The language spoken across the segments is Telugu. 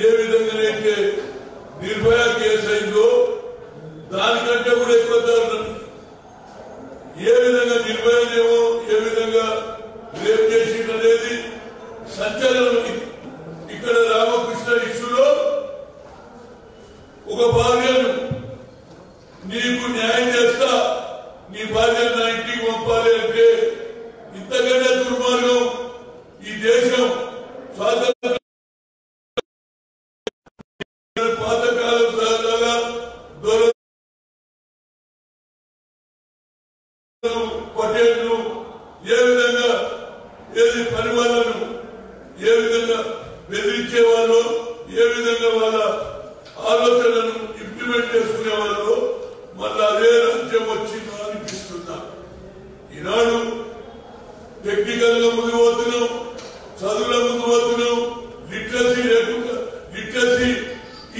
ఏ విధంగానైతే నిర్భయ కేసు అయిందో దానికంటే కూడా ఎక్కువ దారుణం. ఏ విధంగా నిర్భయనేమో ఏ విధంగా రేపు చేసిందనేది సంచలనం. ఇక్కడ రామకృష్ణ ఇష్యూలో ఒక భార్యను నీకు న్యాయం చేస్తా, నీ భార్యను నా ఇంటికి పంపాలి అంటే ఇంతకంటే దుర్మార్గం ఈ దేశం స్వాతంత్ర పాతకాలం సహజంగా పటేళ్లు ఏ విధంగా ఏది పరివాళ్ళను ఏ విధంగా బెదిరించేవాళ్ళు, ఏ విధంగా వాళ్ళ ఆలోచనలను ఇంప్లిమెంట్ చేసుకునే వాళ్ళు మళ్ళీ అదే రాజ్యం వచ్చిందా అనిపిస్తుందా? ఈనాడు టెక్నికల్ గా ముందు పోతున్నాం, చదువుల ముందు పోతున్నాం, లిటరసీ లేకుండా లిటరసీ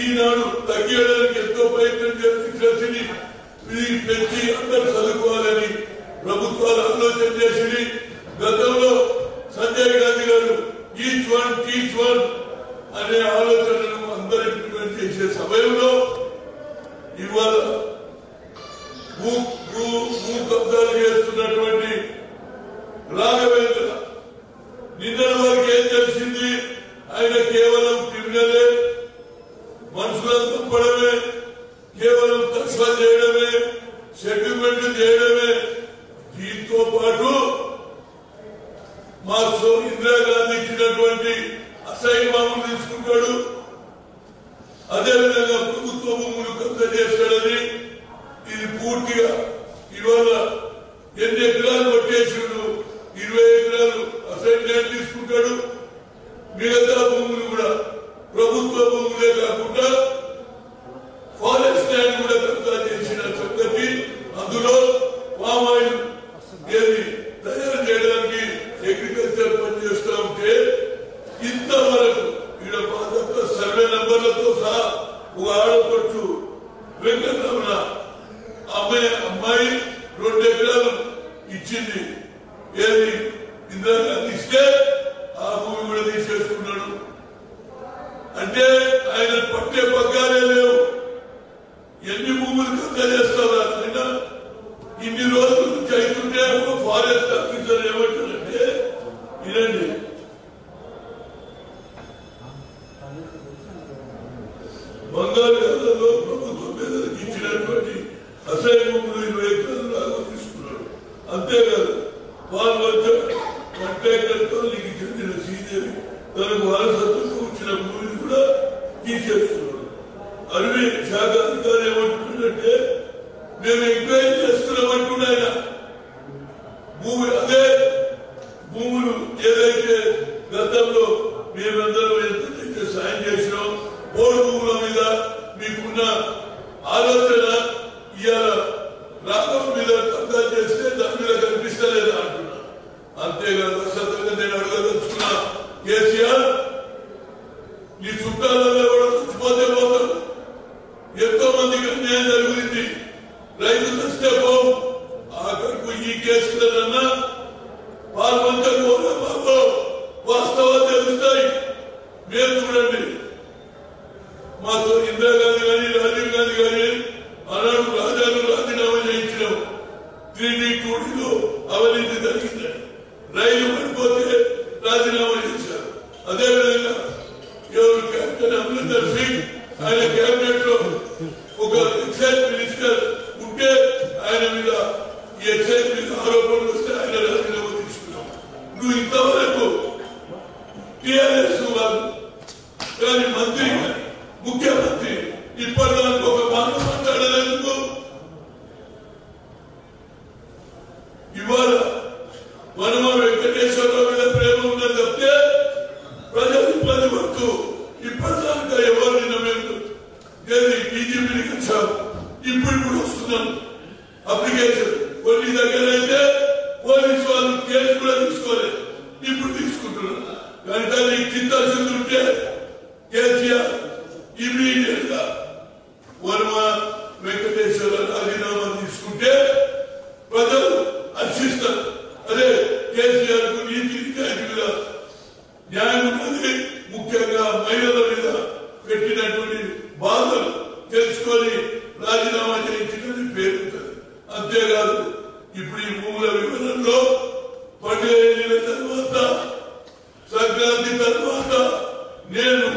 ఈనాడు తగ్గించడానికి ఎంతో ప్రయత్నం చేసి లిటరసీని పెంచి అందరూ చదువుకోవాలని ప్రభుత్వాలు ఆలోచన చేసి గతంలో సంజయ్ గాంధీ గారు ఈచ్ వన్ టీచ్ వన్ అనే ఆలోచనను అందరూ ఇంప్లిమెంట్ చేసే సమయంలో ఇవాళ భూ కబ్జాలు చేస్తున్నటువంటి రాఘవేంద్ర నిన్న వారికి ఏం తెలిసింది? ఆయన కేవలం క్రిమినలే, మనుషులను చంపడమే, కేవలం తస్వా చేయడమే, సెటిల్మెంట్ చేయడమే. దీంతో పాటు మాకు ఇందిరాగాంధీ ఇచ్చినటువంటి అసైన్ మామూలు తీసుకుంటాడు, అదేవిధంగా ప్రభుత్వ భూములు కబ్జా చేస్తాడని ఇది పూర్తిగా ఇవాళ ఎన్ని ఎకరాలు కొట్టేసిండు, 20 ఎకరాలు అసైన్ ల్యాండ్ తీసుకుంటాడు. మిగతా భూములు కూడా ప్రభుత్వ భూములే కాకుండా ఫారెస్ట్ ల్యాండ్ కూడా కబ్జా చేసిన సంగతి, అందులో పామ్ ఆయిల్ ఏది తయారు చేయడానికి అగ్రికల్చర్ పనిచేస్తూ ఉంటే ఇంతవరకు ఈడ పాత సర్వే నంబర్లతో సహా ఒక ఆడపడుచు వెంకటరమణ అమ్మాయి 2 ఎకరాలు ఇచ్చింది, ఏది ఇందిరాగాంధీ ఇస్తే ఆ భూమి కూడా తీసేసుకున్నాడు. అంటే ఆయన పట్టే పగ్గాలే లేవు. ఎన్ని భూములు కబ్జా చేస్తారా ఆయన? ఇన్ని రోజుల నుంచి అవుతుంటే ఒక ఫారెస్ట్ ఆఫీసర్ ఏమంటారంటే ఇదండి బంగాళాలో ప్రభుత్వం పేదలకు ఇచ్చినటువంటి అసైన్ భూములు 20 ఎకరాలు లాగా తీసుకున్నాడు. అంతేకాదు పాల్వంచ కంట్రాక్టర్తో నీకు చెందిన శ్రీదేవి తనకు వారసత్వంగా వచ్చిన భూమిని కూడా తీసేస్తున్నాడు. అరవై శాఖ అధికారి ఏమంటున్నాడంటే మేము ఎంక్వైరీ చేస్తున్నామంటున్నా ఆయన. భూమి అదే భూములు ఏదైతే గతంలో మేమందరం ఎంతైతే సాయం చేసినాం పోడు భూముల మీద మీకున్న ఆలోచన ఇవాళ రాఘవ్ మీద కబ్జా చేస్తే దాని మీద కనిపిస్తలేదా అంటున్నా. అంతేకాదు అసలు నేను అడగదలుచుకున్నా, కేసీఆర్ నీ చుట్టాలలో కూడా చచ్చిపోతే పోతాం. ఎంతో మందికి అన్యాయం జరుగుతుంది, రైతులు వస్తే పోవు. ఆఖరికి ఈ కేసులన్నా పాల్పంచకు పోరా బాబు, వాస్తవాలు తెలుస్తాయి. మేము చూడండి, మాతో ఇందిరాగాంధీ కానీ రాజీవ్ గాంధీ కానీ ఆనాడు రాజాను రాజీనామా చేయించినాం. 3D 2Dలో అవినీతి జరిగిందని రైలు పడిపోతే రాజీనామా చేశారు. అదేవిధంగా ఎవరు కెప్టెన్ అమరీందర్ సింగ్ ఆయన కేబినెట్ లో ఒక ఎక్సైజ్ మినిస్టర్ ఉంటే ఆయన మీద ఈ ఎక్సైజ్ మీద ఆరోపణలు వస్తే ఆయన రాజీనామా తీసుకున్నాం. నువ్వు ఇంతవరకు టీఆర్ఎస్ వాళ్ళు కానీ మంత్రి ముఖ్యమంత్రి ఇప్పటిదానికి ఒక మాట మాట్లాడలేదు. ఇవాళ మనమ వెంకటేశ్వరరావు మీద ప్రేమ ఉందని చెప్తే ప్రజలు ఇబ్బంది పడుతూ ఇప్పటిదాకా ఎవరు నిన్నమేందు డీజీపీని కలిసాం. ఇప్పుడు కూడా వస్తున్నాం అప్లికేషన్. కొన్ని దగ్గర అయితే పోలీసు వాళ్ళు కేసు కూడా తీసుకోలేదు, ఇప్పుడు తీసుకుంటున్నారు. కానీ దానికి చింతాల్సింది ఉంటే కేసీఆర్ ఇమీడియట్ గా వర్మ వెంకటేశ్వర రాజీనామా తీసుకుంటే ప్రజలు హర్షిస్తారు. అదే కేసీఆర్ కు నీతి నిజాయితీ మీద న్యాయం ఉన్నది, ముఖ్యంగా మహిళల మీద పేరు. అంతేకాదు ఇప్పుడు ఈ భూముల వివరణలో పండుగ వెళ్ళిన తర్వాత సంక్రాంతి తర్వాత నేను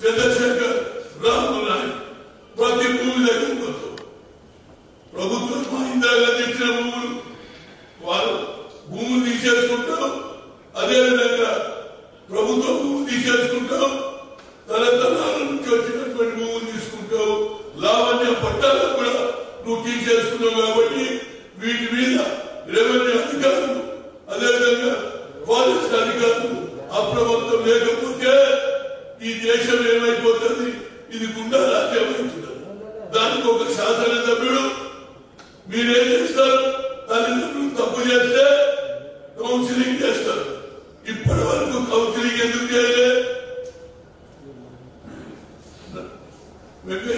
చంద్రశేఖర్ రాము నాయక్ ప్రతి భూమి దగ్గర పోతాం. ప్రభుత్వం మా ఇందాగాంధీ ఇచ్చిన భూములు వాళ్ళు భూములు తీసేసుకుంటాం. అదేవిధంగా ప్రభుత్వం భూములు తీసేసుకుంటాం. తరతరాల నుంచి వచ్చినటువంటి భూములు తీసుకుంటావు. లావణ్య పట్టాలను కూడా నువ్వు తీసేసుకున్నావు. కాబట్టి వీటి మీద రెవెన్యూ అధికారులు అదేవిధంగా ఫారెస్ట్ అధికారులు అప్రమత్తం లేకపోతే ఈ దేశం ఏమైపోతుంది? ఇది గుండా రాజ్యం అవుతుంది. దానికి ఒక శాసనసభ్యుడు మీరేం చేస్తారు? తల్లిదండ్రులు తప్పు చేస్తే కౌన్సిలింగ్ చేస్తారు. ఇప్పటి వరకు కౌన్సిలింగ్ ఎందుకు చేయలే?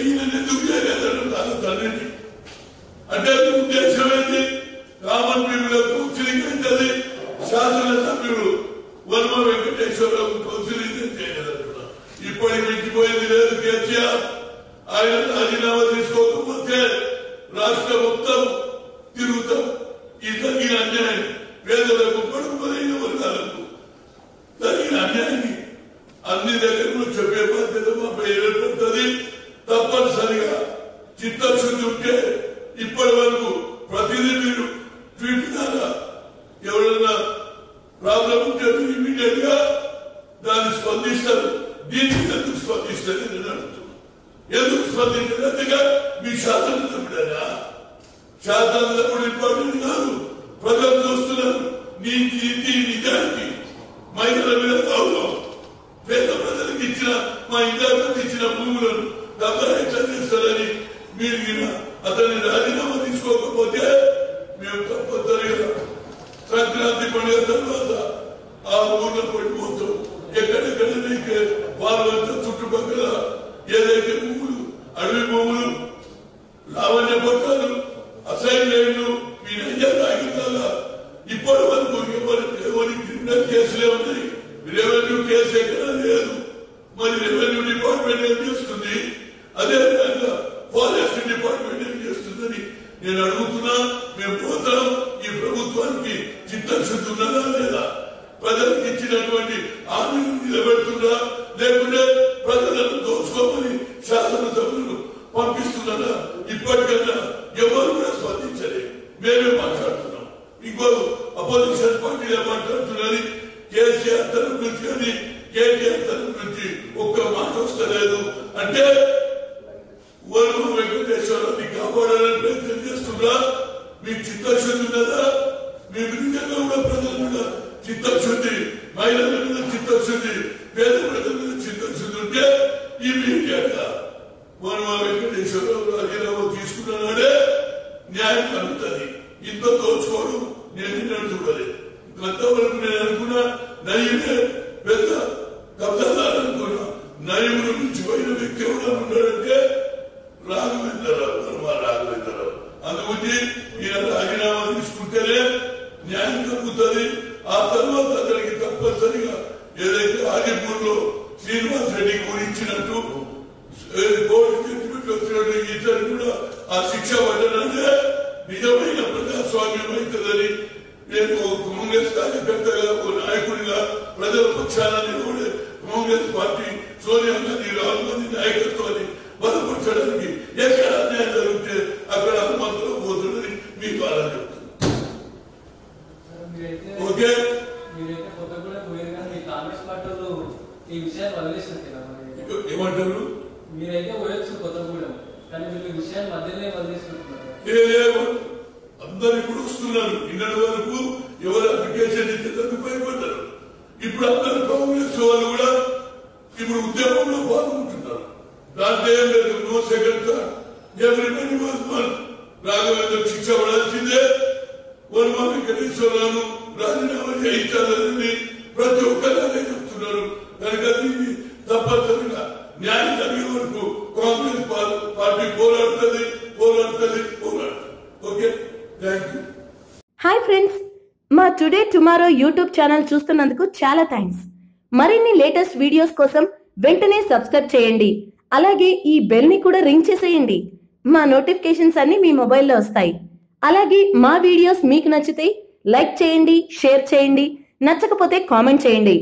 ఈయన ఎందుకు చేయలేదంటారు తండ్రిని. అంటే ఉద్దేశం ఏంటి? కామన్ పీపుల్ కౌన్సిలింగ్ అవుతుంది. శాసనసభ్యుడు వర్మ వెంకటేశ్వరరావు కౌన్సిలింగ్ చేయలేదంటున్నారు. ఇప్పటికి మించిపోయింది లేదు. కేసీఆర్ ఆయన రాజీనామా తీసుకోకపోతే రాష్ట్ర మొత్తం తిరుగుతాం. ఈ తగిన అన్యాయం పేదలకు పడుగు బలైన వర్గాలకు తగిన అన్యాయాన్ని అన్ని దగ్గర చెప్పే బాధ్యత మాపై ఏర్పడుతుంది. తప్పనిసరిగా చిత్తశుద్ధి ఉంటే ఇప్పటి వరకు ప్రతిదీ మీరు ట్వీట్ ద్వారా ఎవరైనా ప్రాబ్లం ఉంటే మీరు ఇమీడియట్ గా దాన్ని స్పందిస్తారు. దీనికి ఎందుకు స్పందిస్తారు నేను అడుగుతున్నాను. ఎందుకు స్పందించినట్టుగా మీ శాసనసభ్యుడేనా? శాసనసభ్యుడు ఇంపార్టెంట్ కాదు. ప్రజలు చూస్తున్నారు. నీతి నిజానికి మహిళల మీద గౌరవం, పేద ప్రజలకు ఇచ్చిన మా ఇండియాకి ఇచ్చిన భూములను డబ్బా ఎట్లా చేస్తారని మీరు అతన్ని రాజీనామా తీసుకోకపోతే మేము తప్పనిసరిగా సంక్రాంతి పండుగ తర్వాత ఆ ఊర్లో పడిపోతాం. ఎక్కడెక్కడైతే వాళ్ళంతా చుట్టుపక్కల ఏదైతే భూములు, అడవి భూములు, లావణ్య పట్టాలు, అసైన్ ల్యాండ్లు వీరయ్యా తాగిందా ఇప్పటి వరకు ఎవరి క్రిమినల్ కేసులే ఉన్నాయి. రెవెన్యూ కేసు ఎక్కడ లేదు. మరి రెవెన్యూ డిపార్ట్మెంట్ ఏం చేస్తుంది? అదేవిధంగా ఫారెస్ట్ డిపార్ట్మెంట్ ఏం చేస్తుందని నేను అడుగుతున్నా. మేము పోతాం. ఈ ప్రభుత్వానికి చిత్తశుద్ధి ఉన్నదా లేదా? ప్రజలకు ఇచ్చినటువంటి హామీలు నిలబెడుతున్నా లేకుంటే ప్రజలను దోచుకోమని శాసనసభ్యులు పంపిస్తున్నారా? ఇప్పటికన్నా ఎవరు కూడా స్పందించలేదు. మేమే మాట్లాడుతున్నాం. ఇంకో అపోజిషన్ పార్టీలే మాట్లాడుతున్నది. కేసీఆర్ తరఫు నుంచి కానీ కేటీఆర్ తరఫు నుంచి ఒక్క మాట వస్తలేదు. అంటే వర్మ వెంకటేశ్వరరావుని కాపాడాలని ప్రయత్నం చేస్తున్నా. మీకు చిత్తశుద్ధి ఉన్నదా? మీకు నిజంగా కూడా ప్రజల మీద చిత్తశుద్ధి, మహిళల మీద చిత్తశుద్ధి, పేద ప్రజల మీద చిత్తశుద్ధి ఉంటే ఇమీడియట్ గా వర్మ వెంకటేశ్వరరావు రాజీనామా తీసుకున్నాడే న్యాయం కలుగుతుంది. ఇంత దోచుకోవడం నేను చూడలేదు. కొంతవరకు నేను అనుకున్నా నయమే పెద్ద కబ్జాదారు అనుకున్నా. నయమును మించిపోయిన వ్యక్తి ఎవరు ఉన్నాడంటే రాఘవేంద్రరావు, వర్మ రాఘవేంద్రరావు. అందుగురించి ఈయన రాజీనామా తీసుకుంటేనే న్యాయం కలుగుతుంది. ఆ తర్వాత అతనికి తప్పనిసరిగా ఏదైతే ఆదిపూర్ లో శ్రీనివాస్ రెడ్డి గురించినట్టు కోర్టు జడ్జిమెంట్ వచ్చినట్టు ఇతరు కూడా ఆ శిక్ష పడ్డనే నిజమైన ప్రజాస్వామ్యం అవుతుందని నేను కాంగ్రెస్ కార్యకర్తగా, ఓ నాయకుడిగా ప్రజల పక్షాన నిలబడే కాంగ్రెస్ పార్టీ సోనియా గాంధీ, రాహుల్ గాంధీ నాయకత్వాన్ని బలపరచడానికి ఎక్కడ అన్యాయం జరిగితే అక్కడ హనుమంతులు పోతుందని మీ ద్వారా చెప్తున్నాను. ఓకే, ఏమంటారు? మీరైతే పోయొచ్చు కొత్తగూడెం, కానీ వీళ్ళు విషయాన్ని మధ్యనే వదిలేసుకుంటున్నారు. అందరు ఇప్పుడు వస్తున్నారు. ఇన్నటి వరకు ఎవరు అప్లికేషన్ ఇచ్చేందుకు భయపడ్డారు. ఇప్పుడు అందరు కాంగ్రెస్ వాళ్ళు కూడా ఇప్పుడు ఉద్యమంలో పాల్గొంటున్నారు. దాంట్లో ఏం లేదు. No second thought, everybody was one. Raghavendra శిక్ష పడాల్సిందే. వర్మ వెంకటేశ్వరరావు రాజీనామా చేయించాలని ప్రతి ఒక్కరు అదే చెప్తున్నారు. కనుక దీన్ని తప్పనిసరిగా న్యాయం జరిగే వరకు కాంగ్రెస్ పార్టీ పోరాడుతుంది. Okay, thank you. Hi friends, మా టుడే టుమారో యూట్యూబ్ ఛానల్ చూస్తున్నందుకు చాలా థ్యాంక్స్. మరిన్ని లేటెస్ట్ వీడియోస్ కోసం వెంటనే సబ్స్క్రైబ్ చేయండి. అలాగే ఈ బెల్ ని కూడా రింగ్ చేసేయండి. మా నోటిఫికేషన్స్ అన్ని మీ మొబైల్లో వస్తాయి. అలాగే మా వీడియోస్ మీకు నచ్చితే లైక్ చేయండి, షేర్ చేయండి, నచ్చకపోతే కామెంట్ చేయండి.